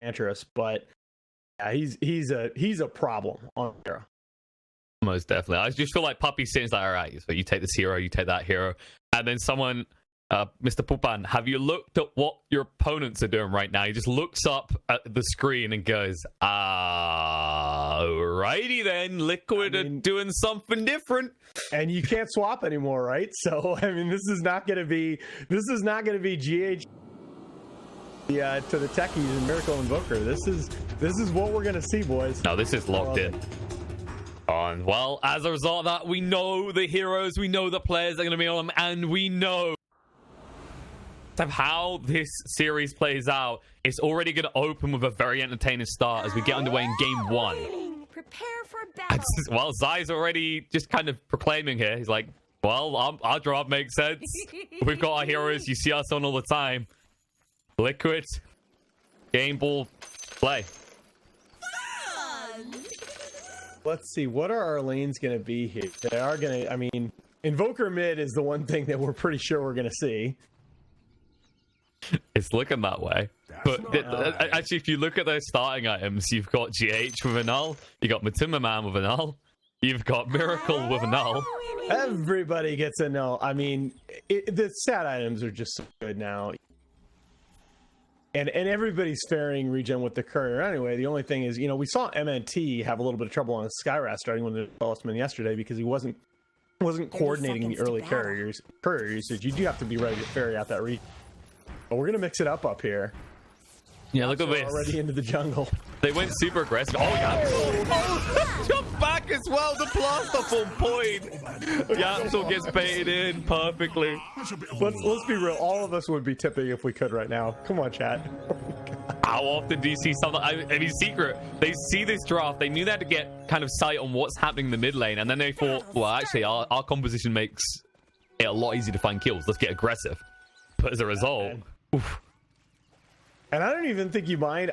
Enchantress, but yeah, he's a problem on hero. Most definitely. I just feel like Puppy's sitting like, all right, so you take this hero, you take that hero, and then someone, Mr. Pupan, have you looked at what your opponents are doing right now? He just looks up at the screen and goes, alrighty then, Liquid are doing something different. And you can't swap anymore, right? So I mean, this is not going to be GH to the techies and Miracle Invoker. This is what we're going to see, boys. No, this is locked in. Well, as a result of that, we know the heroes, we know the players that are going to be on them, and we know of how this series plays out. It's already going to open with a very entertaining start as we get underway in game 1. Prepare for battle. Well, Zai's already just kind of proclaiming here. He's like, well, our job makes sense. We've got our heroes. You see us on all the time. Liquid, game ball, play. Let's see, what are our lanes going to be here? They are going to, I mean, Invoker mid is the one thing that we're pretty sure we're going to see. It's looking that way. But actually, if you look at those starting items, you've got GH with a null, you've got Matumba Man with a null, you've got Miracle with a null. Everybody gets a null. I mean, the stat items are just so good now. And everybody's faring regen with the courier anyway. The only thing is, you know, we saw MNT have a little bit of trouble on Skyraz starting with the Talisman yesterday because he wasn't coordinating the early courier usage. You do have to be ready to ferry out that region. But we're gonna mix it up here. Yeah, look at this. Already into the jungle. They went super aggressive. Oh yeah. Oh, jump back as well. The blast off on point. Yapsel gets baited in perfectly. Let's be real. All of us would be tipping if we could right now. Come on, chat. How often do you see something? I mean, secret. They see this draft. They knew they had to get kind of sight on what's happening in the mid lane, and then they thought, well, actually, our composition makes it a lot easier to find kills. Let's get aggressive. But as a result, oof. And I don't even think you mind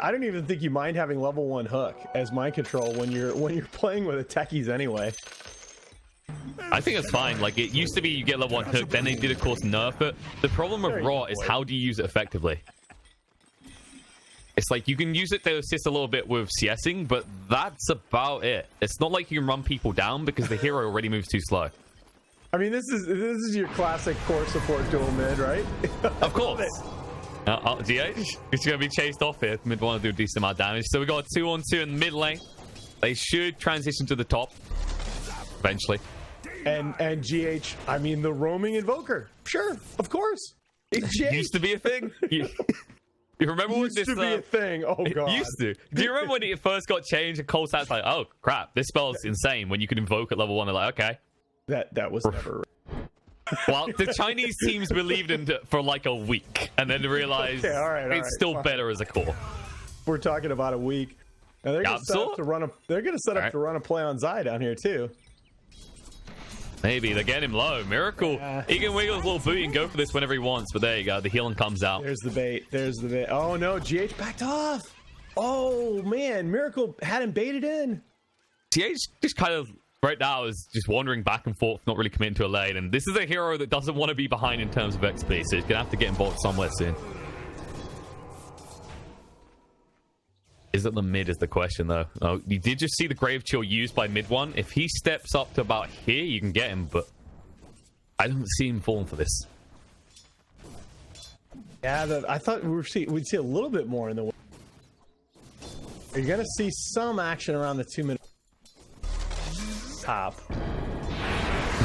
having level 1 hook as mind control when you're playing with the techies anyway. I think it's fine. Like, it used to be you get level 1 hook, then they did, of course, nerf it. The problem with Raw is how do you use it effectively? It's like you can use it to assist a little bit with CSing, but that's about it. It's not like you can run people down because the hero already moves too slow. I mean, this is your classic core support dual mid, right? Of course. GH, it's going to be chased off here. Mid want to do a decent amount of damage. So we got a 2-on-2 in the mid lane. They should transition to the top eventually. And GH, I mean, the roaming Invoker. Sure, of course. It used to be a thing. You remember when this used to be a thing? Oh god. Used to. Do you remember when it first got changed and Colstat's like, oh crap, this spell's insane when you could invoke at level 1? They're like, okay. That was never. Well, the Chinese teams believed in it for like a week and then realized it's still better as a core. We're talking about a week. Now they're going to set up to run a play on Zai down here too. Maybe they get him low. Miracle. He can wiggle his little booty and go for this whenever he wants, but there you go. The healing comes out. There's the bait. Oh no, GH backed off. Oh man, Miracle had him baited in. GH just kind of right now is just wandering back and forth, not really committing to a lane. And this is a hero that doesn't want to be behind in terms of XP, so he's going to have to get involved somewhere soon. Is it the mid is the question, though. Oh, you did just see the Grave Chill used by mid one. If he steps up to about here, you can get him, but I don't see him falling for this. Yeah, I thought we'd see a little bit more in the way. You're going to see some action around the 2-minute top.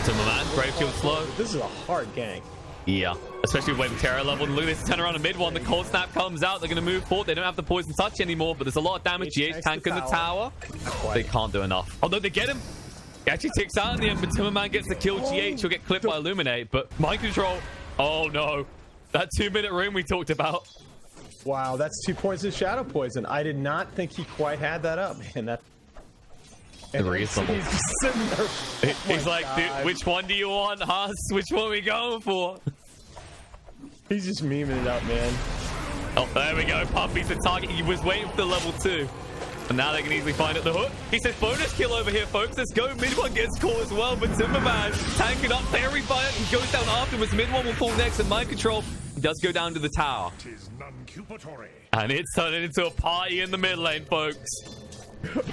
Timber Man, Grave Chill slow. This is a hard gank. Yeah, especially with Terra level. And look at this, turn around the mid one. The cold snap comes out. They're going to move forward. They don't have the poison touch anymore, but there's a lot of damage. GH tanking the tower. They can't do enough. Although they get him. He actually takes out in the end, but Timberman gets the kill. GH will get clipped by Illuminate, but mind control. Oh no. That 2-minute room we talked about. Wow, that's 2 points of Shadow Poison. I did not think he quite had that up, man. That. Reasonable. He's sitting there. He's like, dude, which one do you want, Haas? Which one are we going for? He's just memeing it up, man. Oh, there we go. Puppy's the target. He was waiting for the level 2. And now they can easily find it. The hook. He says, bonus kill over here, folks. Let's go. Mid one gets caught as well. But Timberman tanking up. Fairy Fire. He goes down afterwards. Mid one will fall next. And mind control does go down to the tower. And it's turning into a party in the mid lane, folks.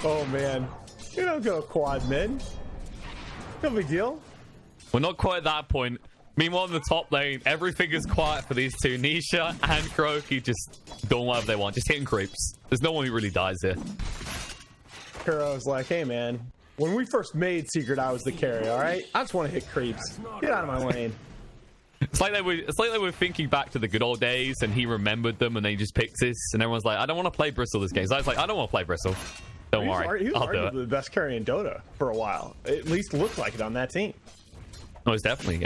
Oh, man. You don't go quad mid. No big deal. We're not quite at that point. Meanwhile, in the top lane, everything is quiet for these two. Nisha and Kuroki just doing whatever they want. Just hitting creeps. There's no one who really dies here. Kuro's like, hey, man. When we first made Secret, I was the carry, all right? I just want to hit creeps. Get out of my lane. It's like they were thinking back to the good old days, and he remembered them, and then he just picks this, and everyone's like, I don't want to play Bristle this game. So I was like, I don't want to play Bristle. Don't worry. He was I'll do it. arguably the best carry in Dota for a while. At least looked like it on that team. Most definitely.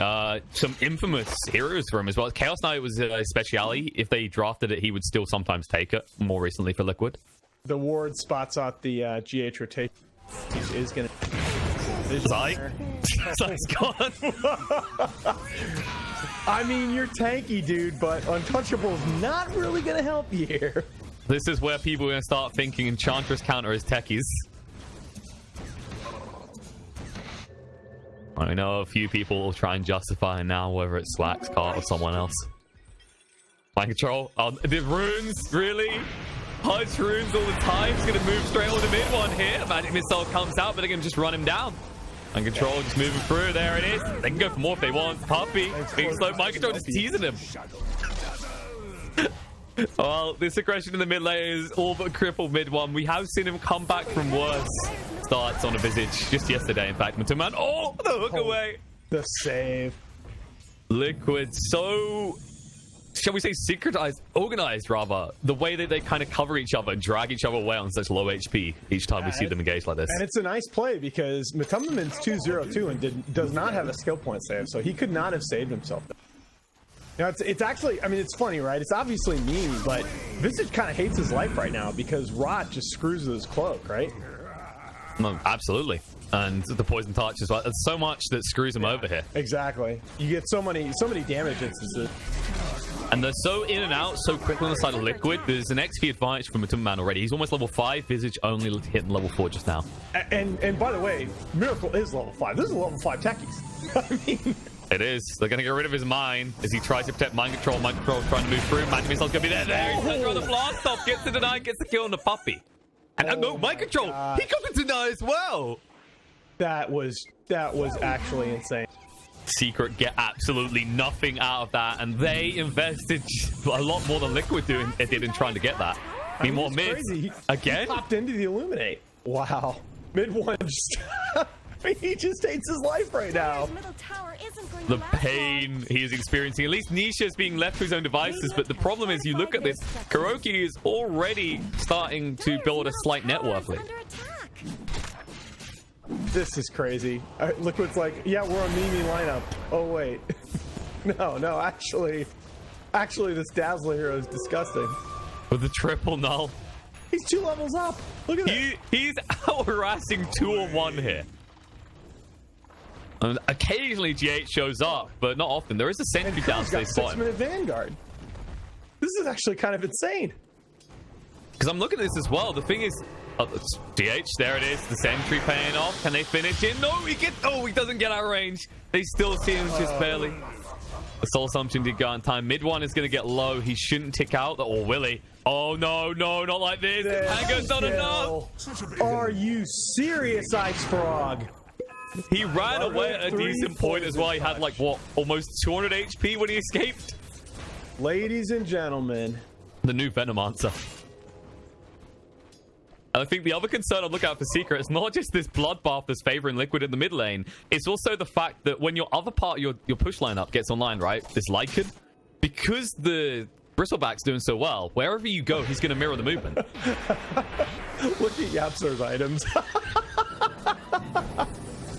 Some infamous heroes for him as well. Chaos Knight was a speciality. If they drafted it, he would still sometimes take it. More recently for Liquid. The ward spots out the GH rotation. He is going to... Zai's gone. I mean, you're tanky, dude, but Untouchable's not really going to help you here. This is where people are going to start thinking Enchantress counter as techies. I know a few people will try and justify now whether it's Slack's card or someone else. Mind control. Oh, the runes, really? Punch runes all the time. He's going to move straight on the mid one here. Magic Missile comes out, but they're going to just run him down. Mind control just moving through. There it is. They can go for more if they want. Puppy being slow. Mind control just teasing him. Well, this aggression in the mid lane is all but crippled mid one. We have seen him come back from worse starts on a Visage just yesterday. In fact, Matuman. Oh, the hook away. The save. Liquid so, shall we say, secretized, organized rather, the way that they kind of cover each other and drag each other away on such low HP each time we see them engage like this. And it's a nice play because Matuman's 2-0-2 and does not have a skill point save, so he could not have saved himself. You know, it's actually, I mean, it's funny, right? It's obviously mean, but Visage kind of hates his life right now because Rot just screws with his cloak, right? No, absolutely. And the poison touch as well. There's so much that screws him over here. Exactly. You get so many damage instances. And they're so in and out so quickly on the side of Liquid. There's an XP advantage for Matuman already. He's almost level 5. Visage only hitting level 4 just now. And by the way, Miracle is level 5. This is a level 5 techies. I mean... It is. They're going to get rid of his mind as he tries to protect mind control. Mind control trying to move through. Magic Missile's going to be there. There he's trying to the blast off. Gets the deny. Gets the kill on the puppy. And no, mind control. God. He got the deny as well. That was actually insane. Secret get absolutely nothing out of that. And they invested a lot more than Liquid did in trying to get that. Meanwhile, mid again. He popped into the Illuminate. Wow. Mid one just... He just hates his life right now. The pain he is experiencing. At least Nisha is being left to his own devices. But the problem is, you look at this, Kuroki is already starting to build a slight net worth lead. This is crazy. Liquid's like, yeah, we're on Mimi lineup. Oh, wait. No, actually, this Dazzler hero is disgusting. With the triple null. He's 2 levels up. Look at that. He's out harassing 2-on-1 here. And occasionally GH shows up, but not often. There is a sentry downstairs spot. 6-minute Vanguard. This is actually kind of insane. Because I'm looking at this as well. The thing is, it's GH, there it is. The sentry paying off. Can they finish it? No, he doesn't get out of range. They still see him just barely. The Soul Assumption did go on time. Mid one is going to get low. He shouldn't tick out, or will he? Oh, no, not like this. Tango's not enough. Are you serious, Ice Frog? He ran away at a decent point as well. He had like, what, almost 200 HP when he escaped? Ladies and gentlemen. The new Venom answer. And I think the other concern I'm looking at for Secret is not just this bloodbath that's favoring Liquid in the mid lane. It's also the fact that when your other part of your push lineup gets online, right? This Lycan, because the Bristleback's doing so well, wherever you go, he's going to mirror the movement. Look at Yapster's items.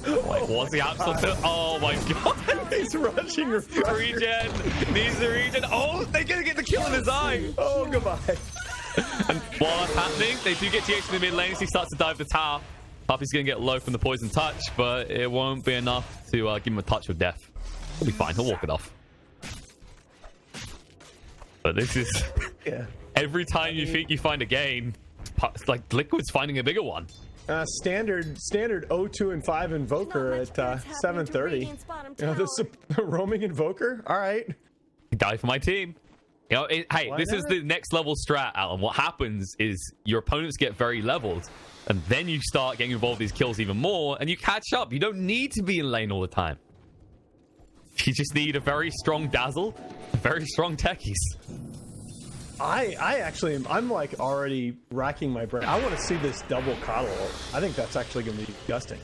Wait, what's the absolute? Oh my god! He's rushing regen. Needs the regen. Oh, they're gonna get the kill in his eye. Oh, goodbye. And while that's happening, they do get GH in the mid lane as he starts to dive the tower. Puppy's gonna get low from the poison touch, but it won't be enough to give him a touch of death. He'll be fine. He'll walk it off. But this is every time you think you find a gain, it's like Liquid's finding a bigger one. Standard 0-2 and 5 Invoker at 7:30. You know, the roaming Invoker. All right. Die for my team. You know, hey, this is the next level strat, Alan. What happens is your opponents get very leveled, and then you start getting involved in these kills even more, and you catch up. You don't need to be in lane all the time. You just need a very strong dazzle, very strong techies. I actually I'm like already racking my brain. I want to see this double coddle. I think that's actually going to be disgusting.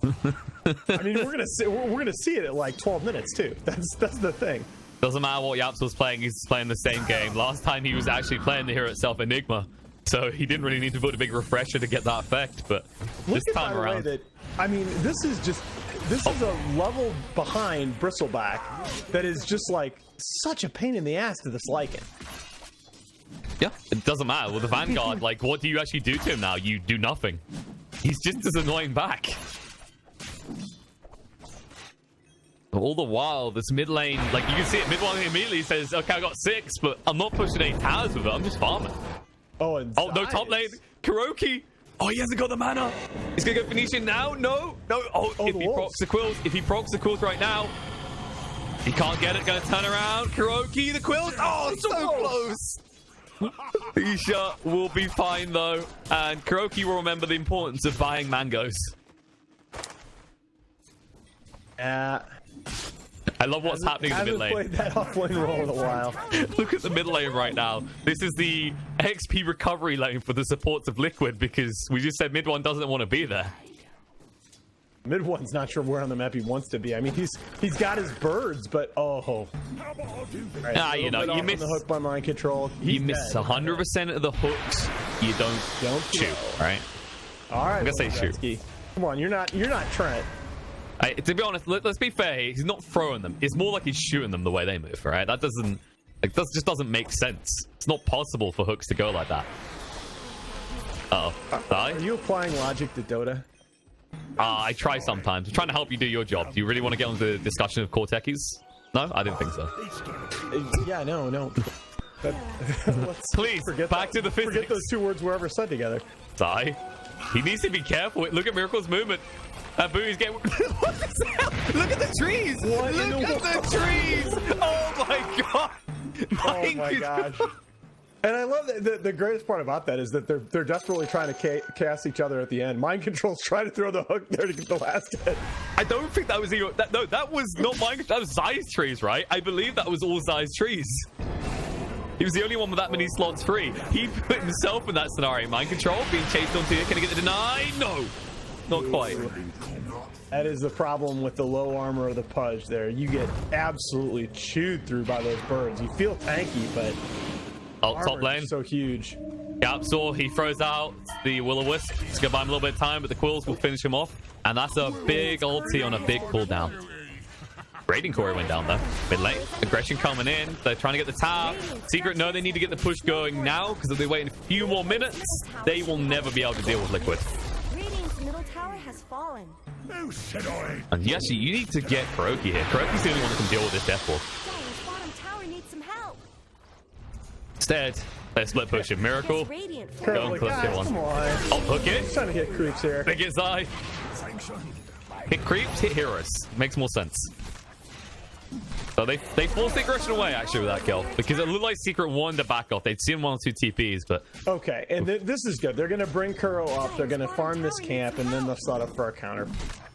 I mean, we're gonna see it at like 12 minutes too. That's the thing. Doesn't matter what Yaps was playing. He's playing the same game. Last time he was actually playing the hero itself, Enigma, so he didn't really need to put a big refresher to get that effect. But this time around, I mean, this is a level behind Bristleback that is just like such a pain in the ass to this Lycan. Yeah, it doesn't matter. With the Vanguard, like, what do you actually do to him now? You do nothing. He's just as annoying back. All the while, this mid lane, like, you can see it, mid lane immediately says, okay, I got 6, but I'm not pushing any towers with it. I'm just farming. Oh, and no, top lane. Kuroki. Oh, he hasn't got the mana. He's going to go Phoenician now. No. Oh, if he procs the quills right now, he can't get it. Going to turn around. Kuroki, the quills. Oh, so close. Isha will be fine, though. And Kuroki will remember the importance of buying mangoes. I love what's happening in the mid lane. I haven't played that offlane role in a while. Look at the mid lane right now. This is the XP recovery lane for the supports of Liquid, because we just said mid one doesn't want to be there. Mid one's not sure where on the map he wants to be. I mean, he's got his birds, but right, you know, you miss the hook by mind control. You miss 100% of the hooks. You don't shoot, right? All right, I'm gonna say shoot. Come on, you're not Trent. To be honest, let's be fair. He's not throwing them. It's more like he's shooting them the way they move, right? That just doesn't make sense. It's not possible for hooks to go like that. Are you applying logic to Dota? I try sometimes. I'm trying to help you do your job. Do you really want to get on the discussion of core techies? No, I didn't think so. Yeah, no. Please, back to the physics. Forget those two words were ever said together. Sai, he needs to be careful. Look at Miracle's movement. Booey's getting... What the hell? Look at the trees! Look at the trees! Oh my god! Oh my gosh. And I love that the greatest part about that is that they're desperately trying to cast each other at the end. Mind Control's trying to throw the hook there to get the last hit. I don't think that was that was not Mind Control. That was Zai's trees, right? I believe that was all Zai's trees. He was the only one with that many slots free. He put himself in that scenario. Mind Control being chased onto here. Can he get the deny? No. Not quite. That is the problem with the low armor of the Pudge there. You get absolutely chewed through by those birds. You feel tanky, but top lane. So huge. Gapsaw, he throws out the Will-O-Wisp. It's going to buy him a little bit of time, but the Quills will finish him off. And that's a big ulti on a big cooldown. Raiding Corey went down though. Mid lane. Aggression coming in. They're trying to get the tower. Secret, no, they need to get the push going now, because if they wait in a few more minutes, they will never be able to deal with Liquid. Fallen. And yes, you need to get Kuroki here. Kuroki's the only one that can deal with this death wall. Instead, they split push him. Miracle. Go and clip hit one. Oh, hook it. He's trying to hit creeps here. Big hit Zai. Hit creeps, hit heroes. Makes more sense. So they forced the aggression away actually with that kill, because it looked like Secret wanted to back off. They'd seen 1 or 2 TPs, but okay. And this is good. They're going to bring Kuro up. They're going to farm this camp, and then they'll set up for a counter.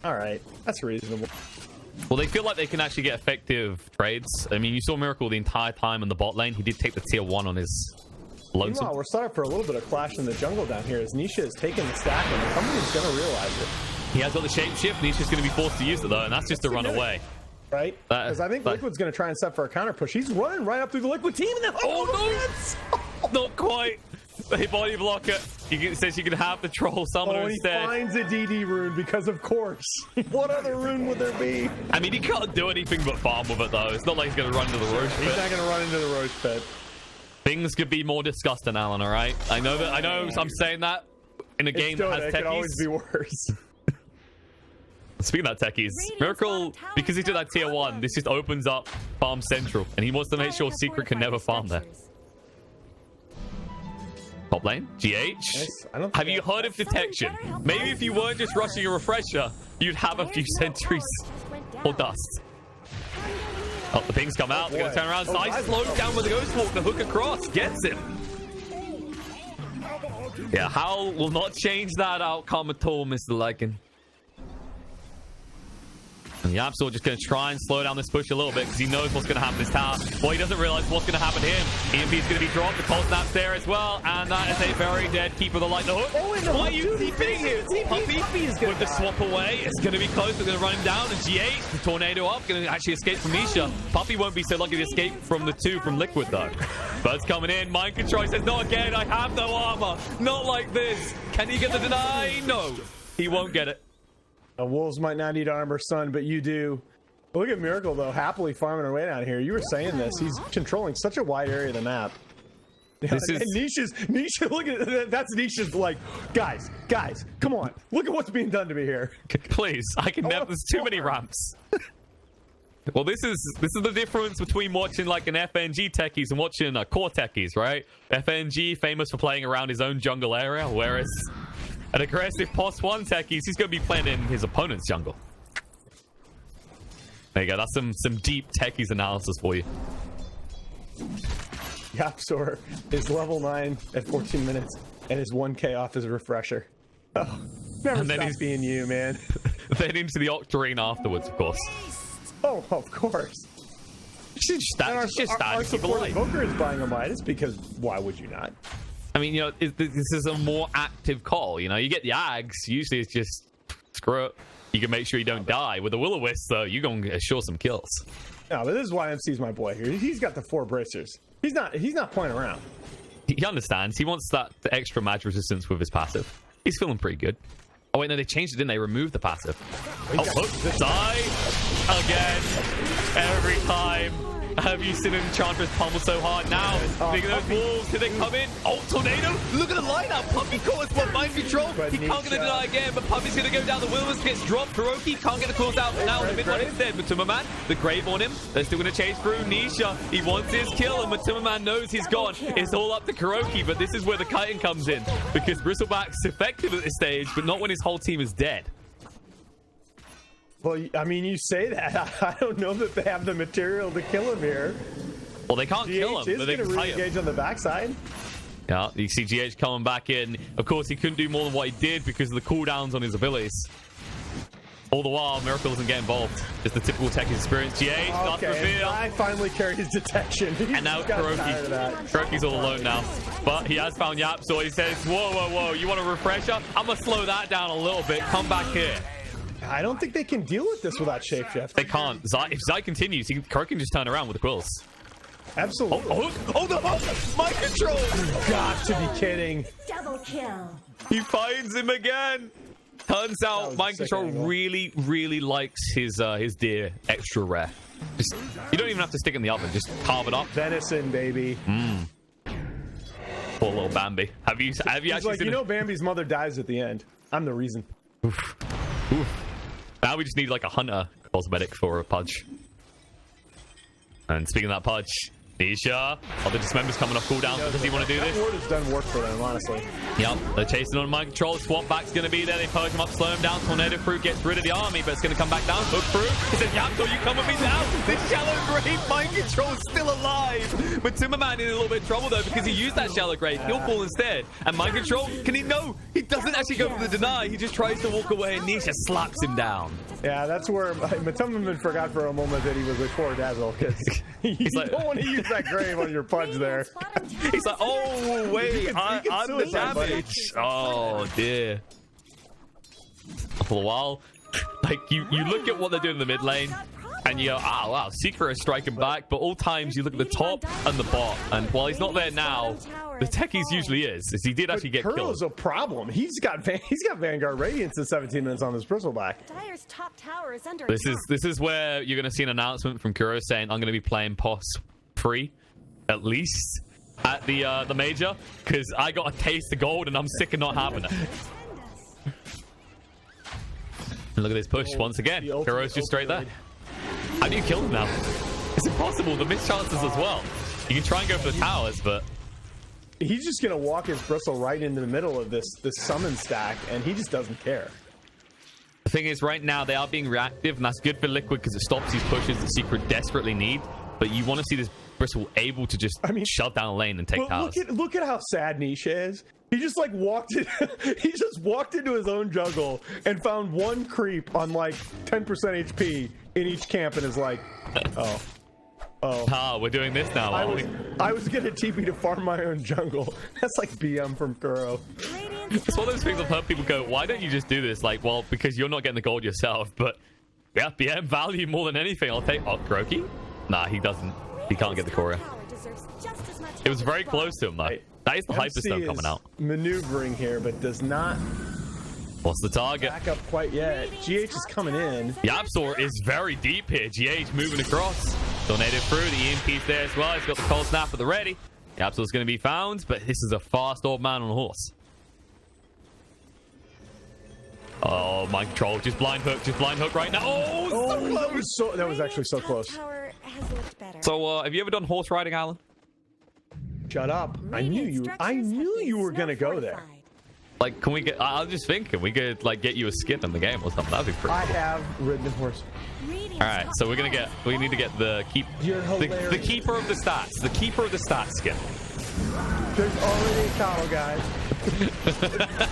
All right, that's reasonable. Well, they feel like they can actually get effective trades. I mean, you saw Miracle the entire time in the bot lane. He did take the tier 1 on his lonesome. Meanwhile, we're set up for a little bit of clash in the jungle down here as Nisha is taking the stack, and somebody's going to realize it. He has got the shapeshift. Nisha's going to be forced to use it though, and that's just to run away. Right? Because I think Liquid's going to try and set for a counter push. He's running right up through the Liquid team. And no! Not quite. He body blocker. He says you can have the troll summoner instead. He finds a DD rune because, of course. What other rune would there be? I mean, he can't do anything but farm with it, though. It's not like he's going to run into the Roche pit. He's not going to run into the Roche pit. Things could be more disgusting, Alan, all right? I know I'm saying that in a game that has techies. It could always be worse. Speaking of that techies, Miracle, because he did that tier 1, this just opens up Farm Central, and he wants to make sure Secret can never farm there. Top lane, GH. Have you heard of detection? Maybe if you weren't just rushing a refresher, you'd have a few sentries or dust. Oh, the pings come out. They're going to turn around. Nice slow down with the Ghost Walk. The hook across. Gets him. Yeah, Howl will not change that outcome at all, Mr. Lycan. And the Absol just going to try and slow down this push a little bit because he knows what's going to happen to his tower. Well, he doesn't realize what's going to happen to him. EMP is going to be dropped. The cold snap's there as well. And that is a very dead keeper of the light. The hook. Why are you TPing him? Puppy with the swap away. It's going to be close. They're going to run him down. And GH, the tornado up, going to actually escape from Nisha. Puppy won't be so lucky to escape from the two from Liquid, though. Bird's coming in. Mind control. He says, not again. I have no armor. Not like this. Can he get the deny? No. He won't get it. Wolves might not need armor, son, but you do. Look at Miracle, though, happily farming her way down here. You were saying this. He's controlling such a wide area of the map. Nisha, look at it. That's Nisha's like, guys, come on. Look at what's being done to me here. Please, I can never. There's too many ramps. Well, this is the difference between watching like an FNG techies and watching core techies, right? FNG famous for playing around his own jungle area, whereas an aggressive POS 1 techies, he's going to be playing in his opponent's jungle. There you go. That's some deep techies analysis for you. Yapsor is level 9 at 14 minutes and is 1k off his refresher. Oh, never stop being you, man. Then into the Octarine afterwards, of course. Oh, of course. Just stand. Our support Invoker is buying a Midas because why would you not? I mean, you know, this is a more active call. You know, you get the Ags. Usually it's just screw it. You can make sure you don't die. With the Will-O-Wisp, though, you're going to assure some kills. No, but this is why MC's my boy here. He's got the 4 bracers. He's not playing around. He understands. He wants the extra mag resistance with his passive. He's feeling pretty good. Oh, wait, no, they changed it, didn't they? Removed the passive. Oh, die again. Every time. Have you seen an Enchantress pummel so hard now? Think of those walls. Can they come in? Oh, tornado. Look at the lineup. Puppy caught one mind control. He can't get a deny again, but Puppy's going to go down. The Will-O-Wisp gets dropped. Kuroki can't get the calls out. Now the mid one instead. Matuma-man, the Grave on him. They're still going to chase through. Nisha, he wants his kill, and Matuma-man knows he's gone. It's all up to Kuroki, but this is where the kiting comes in. Because Bristleback's effective at this stage, but not when his whole team is dead. Well, I mean, you say that. I don't know that they have the material to kill him here. Well, they can't kill him, but they can really engage on the backside. Yeah, you see GH coming back in. Of course, he couldn't do more than what he did because of the cooldowns on his abilities. All the while, Miracle doesn't get involved. Just the typical tech experience. GH starts to reveal. I finally carried his detection. And now Kuroki's all alone now. But he has found Yap, so he says, whoa, you want a refresher? I'm going to slow that down a little bit. Come back here. I don't think they can deal with this without Shapeshift. They can't. If Zai continues, Kirk can just turn around with the quills. Absolutely. Oh, the hook! Mind control! You've got to be kidding. Double kill. He finds him again. Turns out Mind Control really likes his deer extra rare. You don't even have to stick it in the oven. Just carve it up. Venison, baby. Poor little Bambi. Have you actually like, seen Bambi's mother dies at the end. I'm the reason. Oof. Now we just need like a hunter cosmetic for a Pudge. And speaking of that Pudge, Nisha, other dismembers coming off cooldown. Does he want to do this? That ward has done work for them, honestly. Yep, they're chasing on mind control. Swap back's going to be there. They purge him up, slow him down. Tornado Fruit gets rid of the army, but it's going to come back down. Hook through. He says, Yapto, you come with me now. This shallow grave mind control is still alive. But Timmerman in a little bit of trouble, though, because he used that shallow grave. He'll fall instead. And mind control, can he? No, he doesn't actually go for the deny. He just tries to walk away, and Nisha slaps him down. Yeah, that's where Matumman forgot for a moment that he was a core dazzle, because you don't want to use that grave on your Pudge there. He's like, oh, wait, I'm the damage. Oh, dear. For a while, like, you look at what they're doing in the mid lane, and you go, oh, wow, Secret is striking back, but all times you look at the top and the bot, and while he's not there now, the techies usually is he did actually get killed. Curl's a problem. He's got Vanguard Radiance in 17 minutes on his Bristleback. Dire's top tower is under This is where you're going to see an announcement from Kuro saying, I'm going to be playing POS free, at least, at the major, because I got a taste of gold and I'm sick of not having it. And look at this push once again. Kuro's just straight there. How do you kill him now? It's impossible. The missed chances as well. You can try and go for the towers, but he's just gonna walk his Bristle right into the middle of this summon stack, and he just doesn't care. The thing is, right now, they are being reactive, and that's good for Liquid because it stops these pushes that Secret desperately need. But you want to see this Bristle able to just shut down a lane and take towers. Look at how sad Nisha is. He just like walked in, he just walked into his own jungle and found one creep on like 10% HP in each camp and is like, we're doing this now. I was gonna TP to farm my own jungle. That's like BM from Kuro. It's one of those things I've heard people go, why don't you just do this? Like, well, because you're not getting the gold yourself. But yeah, BM value more than anything. I'll take Kuroki. Nah, he doesn't. He can't get the Korya. It was very close to him though. That is the Hyperstone coming out. Maneuvering here, but does not. What's the target? Back up quite yet. GH is coming in. Yapsor is very deep here. GH moving across. Donated through. The EMP's there as well. He's got the cold snap at the ready. Yapsor's going to be found, but this is a fast old man on a horse. Oh, mind control. Just blind hook right now. Oh, that was actually so close. So, have you ever done horse riding, Alan? Shut up. I knew you were going to go there. Like, can we get... I was just thinking, we could, like, get you a skin in the game or something. That'd be pretty cool. I have ridden a horse. Alright, so we need to get the the keeper of the stats. The keeper of the stats skin. There's already a Kalo, guys.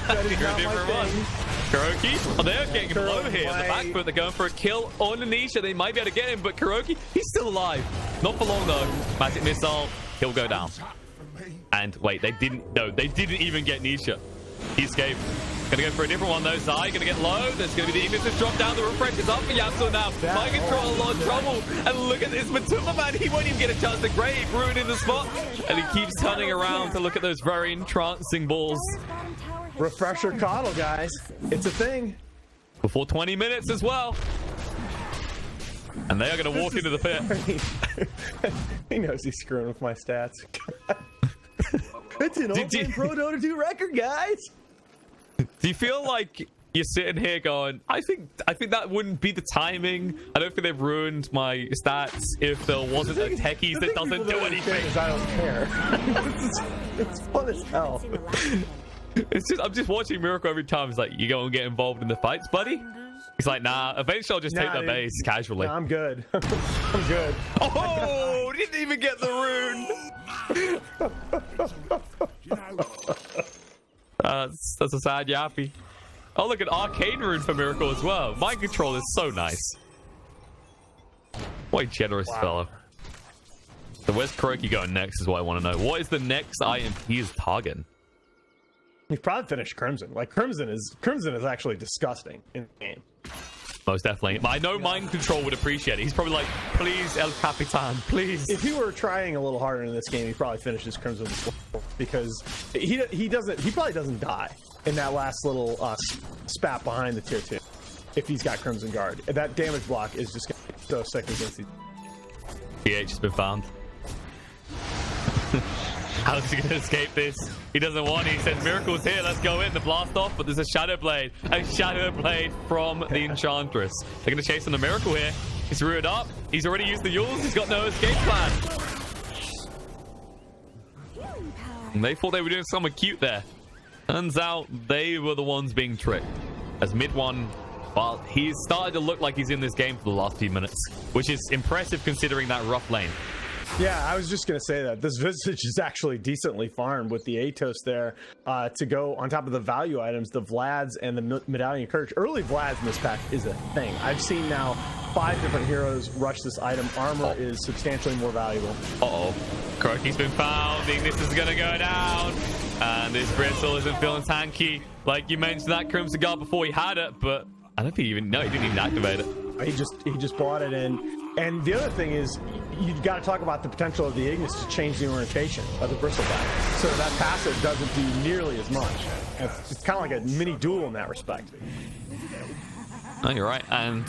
That is not my thing. Kuroki? Oh, they're getting him low here. In the back foot, they're going for a kill on Anisha. They might be able to get him, but Kuroki, he's still alive. Not for long, though. Magic Missile, he'll go down. And wait, they didn't even get Nisha. He escaped. Gonna go for a different one though. Zai gonna get low. There's gonna be the Ignis drop down. The refresh is up for Yapsor now. Mind control, a lot of trouble. And look at this Matuma, man. He won't even get a chance to grave. Ruining the spot. And he keeps turning around to look at those very entrancing balls. Refresher coddle, guys. It's a thing. Before 20 minutes as well. And they are gonna walk into the pit. He knows he's screwing with my stats. It's an open Pro Dota 2 record, guys. Do you feel like you're sitting here going, I think that wouldn't be the timing. I don't think they've ruined my stats if there wasn't a techies that doesn't do anything. I don't care. It's fun as hell. I'm just watching Miracle every time. It's like, you go and get involved in the fights, buddy? He's like, nah, eventually I'll just take the base casually. Nah, I'm good. I'm good. Oh, didn't even get the rune. That's a sad yappy. Oh, look at Arcane Rune for Miracle as well. Mind control is so nice. What a generous fellow. So where's Kuroki going next is what I want to know. What is the next item he is targeting? He's probably finished Crimson. Like, Crimson is actually disgusting in the game. Most definitely. I know Mind Control would appreciate it. He's probably like, please, El Capitan, please. If he were trying a little harder in this game, he probably finishes Crimson because he probably doesn't die in that last little spat behind the tier 2 if he's got Crimson Guard. That damage block is just going to be so sick against these. PH has been found. How's he going to escape this? He doesn't want it. He says, Miracle's here. Let's go in. The blast off, but there's a Shadow Blade. A Shadow Blade from the Enchantress. They're going to chase on the Miracle here. He's rooted up. He's already used the Yules. He's got no escape plan. And they thought they were doing something cute there. Turns out they were the ones being tricked. As mid one, well, he's started to look like he's in this game for the last few minutes, which is impressive considering that rough lane. Yeah, I was just going to say that. This Visage is actually decently farmed with the Atos there to go on top of the value items, the Vlads and the Medallion Courage. Early Vlads in this pack is a thing. I've seen now 5 different heroes rush this item. Armor is substantially more valuable. Uh-oh. Kuroki's been found. Ignis is going to go down. And this Bristle isn't feeling tanky. Like you mentioned that Crimson Guard before he had it, but I don't think he didn't even activate it. He just bought it in. And the other thing is, you've got to talk about the potential of the Ignis to change the orientation of the Bristle back. So that passive doesn't do nearly as much. It's kind of like a mini duel in that respect. Oh, you're right. And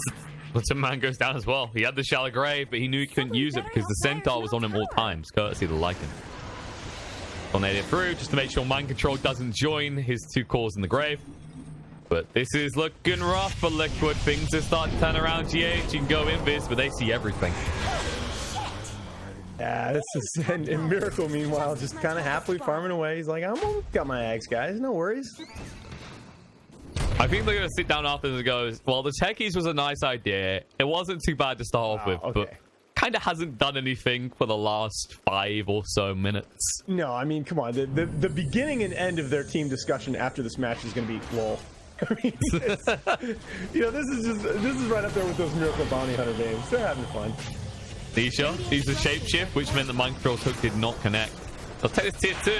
the man goes down as well. He had the Shallow Grave, but he knew he couldn't use it because the Centaur was on him all times, courtesy of the Lycan. Tornado through just to make sure Mind Control doesn't join his 2 cores in the grave. But this is looking rough for Liquid. Things are starting to turn around. GH, you can go invis, but they see everything. Yeah, this is... And Miracle, meanwhile, just kind of happily farming away. He's like, got my eggs, guys. No worries. I think they're going to sit down after and go, well, the techies was a nice idea. It wasn't too bad to start off with, but kind of hasn't done anything for the last 5 or so minutes. No, I mean, come on. The beginning and end of their team discussion after this match is going to be lol. I mean, this is right up there with those Miracle Bounty Hunter games. They're having fun. Nisha used the shapeshift, which meant the Mind Control's hook did not connect. They'll take this tier 2.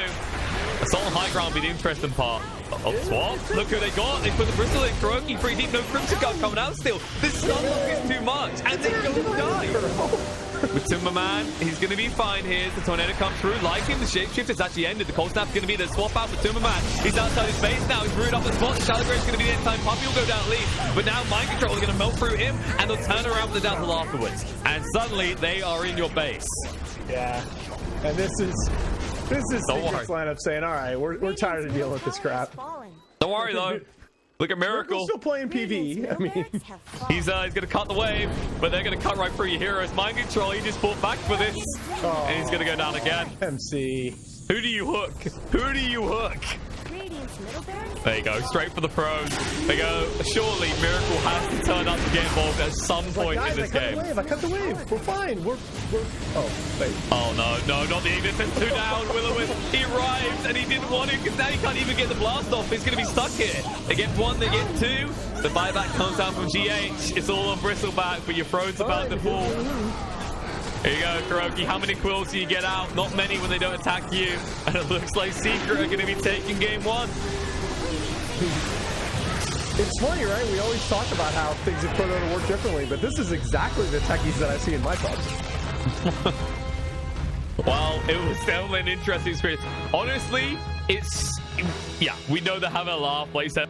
Assault on high ground will be the interesting part. Oh, swap. Look who they got. They put the Bristle in. KuroKy pretty deep. No Crimson Guard coming out still. This stun lock is too much. And they're going to die. With Timberman, he's going to be fine here. The Tornado comes through. Like him, the shapeshift has actually ended. The Cold Snap's going to be the swap out for Timberman. He's outside his base now. He's rooted up the spot. Shallow Grave's going to be the end time. Puppy will go down at least. But now Mind Control is going to melt through him. And they'll turn around with the Dazzle afterwards. And suddenly, they are in your base. Yeah. And this is Secret's lineup saying, all right, we're tired of dealing with this crap. Don't worry, though. Look at Miracle. Still playing PvE. I mean, he's going to cut the wave, but they're going to cut right through your heroes. Mind Control, he just fought back for this. And he's going to go down again. MC. Who do you hook? Who do you hook? There you go, straight for the pros. They go, surely Miracle has to turn up to get involved at some point in this game. I cut the wave. We're fine. We're oh, wait. Oh, no, not the Ignis. There's 2 down. Will-O-Wisp, he arrives, and he didn't want it, because now he can't even get the blast off. He's going to be stuck here. They get 1, they get 2. The buyback comes down from GH. It's all on Bristleback, but your throne's about to fall. Here you go, KuroKy. How many quills do you get out? Not many when they don't attack you. And it looks like Secret are going to be taking game 1. It's funny, right? We always talk about how things have put out to work differently, but this is exactly the techies that I see in my pubs. Well, it was definitely an interesting experience. Honestly, yeah, we know they're having a laugh. Like I said,